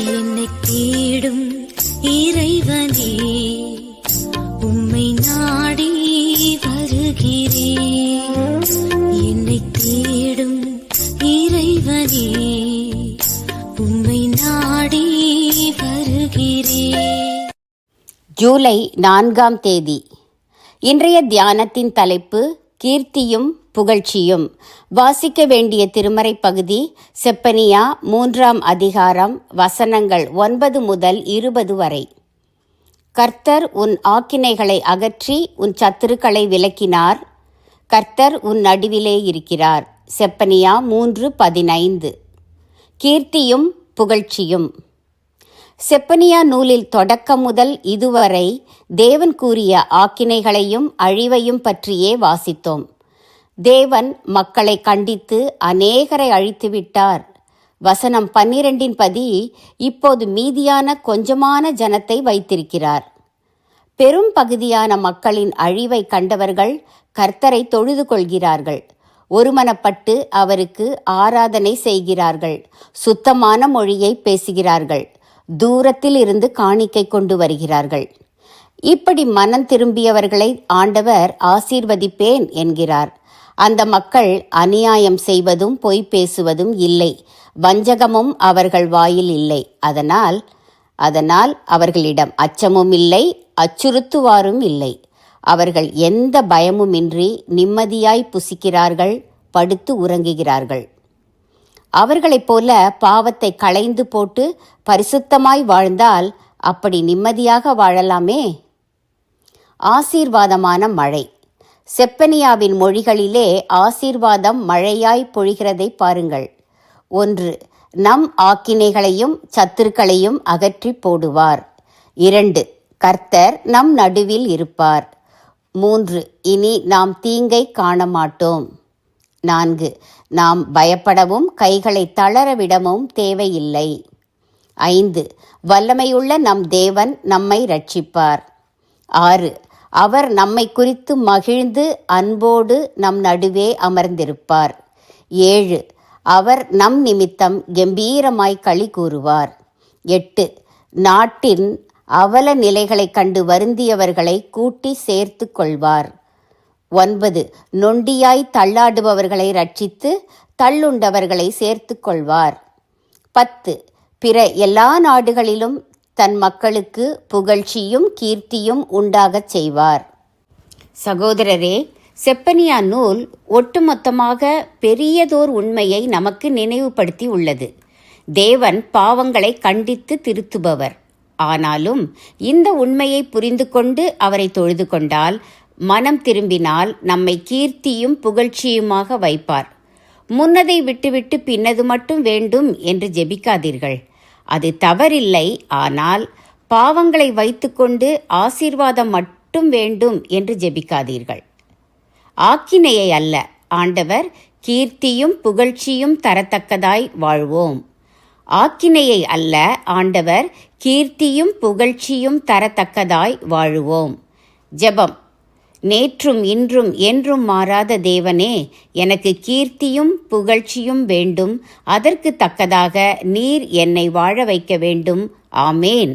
என்னை தேடும் இறைவனே, உம்மை நாடி வருகிறேன். என்னை தேடும் இறைவனே, உம்மை நாடி வருகிறேன். ஜூலை 4ஆம் தேதி. இன்றைய தியானத்தின் தலைப்பு கீர்த்தியும் புகழ்ச்சியும். வாசிக்க வேண்டிய திருமறை பகுதி செப்பனியா 3ஆம் அதிகாரம், வசனங்கள் 9 முதல் 20 வரை. கர்த்தர் உன் ஆக்கினைகளை அகற்றி உன் சத்துருக்களை விலக்கினார். கர்த்தர் உன் நடுவிலே இருக்கிறார். செப்பனியா 3:15. கீர்த்தியும் புகழ்ச்சியும். செப்பனியா நூலில் தொடக்கம் முதல் இதுவரை தேவன் கூறிய ஆக்கினைகளையும் அழிவையும் பற்றியே வாசித்தோம். தேவன் மக்களை கண்டித்து அநேகரை அழித்துவிட்டார். வசனம் 12 படி இப்போது மீதியான கொஞ்சமான ஜனத்தை வைத்திருக்கிறார். பெரும் பகுதியான மக்களின் அழிவை கண்டவர்கள் கர்த்தரை தொழுது கொள்கிறார்கள். ஒருமனப்பட்டு அவருக்கு ஆராதனை செய்கிறார்கள். சுத்தமான மொழியை பேசுகிறார்கள். தூரத்தில் இருந்து காணிக்கை கொண்டு வருகிறார்கள். இப்படி மனம் திரும்பியவர்களை ஆண்டவர் ஆசீர்வதிப்பேன் என்கிறார். அந்த மக்கள் அநியாயம் செய்வதும் பொய் பேசுவதும் இல்லை. வஞ்சகமும் அவர்கள் வாயில் இல்லை. அதனால் அவர்களிடம் அச்சமும் இல்லை, அச்சுறுத்துவாரும் இல்லை. அவர்கள் எந்த பயமுமின்றி நிம்மதியாய் புசிக்கிறார்கள், படுத்து உறங்குகிறார்கள். அவர்களைப் போல பாவத்தை களைந்து போட்டு பரிசுத்தமாய் வாழ்ந்தால் அப்படி நிம்மதியாக வாழலாமே. ஆசீர்வாதமான மழை. செப்பனியாவின் மொழிகளிலே ஆசீர்வாதம் மழையாய் பொழிகிறதை பாருங்கள். 1. நம் ஆக்கினைகளையும் சத்துருக்களையும் அகற்றி போடுவார். 2. கர்த்தர் நம் நடுவில் இருப்பார். 3. இனி நாம் தீங்கை காண மாட்டோம். 4. நாம் பயப்படவும் கைகளை தளரவிடவும் தேவையில்லை. 5. வல்லமையுள்ள நம் தேவன் நம்மை இரட்சிப்பார். 6. அவர் நம்மை குறித்து மகிழ்ந்து அன்போடு நம் நடுவே அமர்ந்திருப்பார். 7. அவர் நம் நிமித்தம் கம்பீரமாய் களி கூறுவார். 8. நாட்டின் அவல நிலைகளைக் கண்டு வருந்தியவர்களை கூட்டி சேர்த்து கொள்வார். 9. நொண்டியாய் தள்ளாடுபவர்களை ரட்சித்து தள்ளுண்டவர்களை சேர்த்து கொள்வார். 10. பிற எல்லா நாடுகளிலும் தன் மக்களுக்கு புகழ்ச்சியும் கீர்த்தியும் உண்டாகச் செய்வார். சகோதரரே, செப்பனியா நூல் ஒட்டுமொத்தமாக பெரியதோர் உண்மையை நமக்கு நினைவுபடுத்தி உள்ளது. தேவன் பாவங்களை கண்டித்து திருத்துபவர். ஆனாலும் இந்த உண்மையை புரிந்து கொண்டு அவரை தொழுது கொண்டால், மனம் திரும்பினால் நம்மை கீர்த்தியும் புகழ்ச்சியுமாக வைப்பார். முன்னதை விட்டுவிட்டு பின்னது மட்டும் வேண்டும் என்று ஜெபிக்காதீர்கள். அது தவறில்லை. ஆனால் பாவங்களை வைத்துக்கொண்டு ஆசீர்வாதம் மட்டும் வேண்டும் என்று ஜெபிக்காதீர்கள். ஆக்கினையை அல்ல, ஆண்டவர் கீர்த்தியும் புகழ்ச்சியும் தரத்தக்கதாய் வாழ்வோம். ஆக்கினையை அல்ல, ஆண்டவர் கீர்த்தியும் புகழ்ச்சியும் தரத்தக்கதாய் வாழுவோம். ஜெபம். நேற்றும் இன்றும் என்றும் மாறாத தேவனே, எனக்கு கீர்த்தியும் புகழ்ச்சியும் வேண்டும். அதற்கு தக்கதாக நீர் என்னை வாழ வைக்க வேண்டும். ஆமேன்.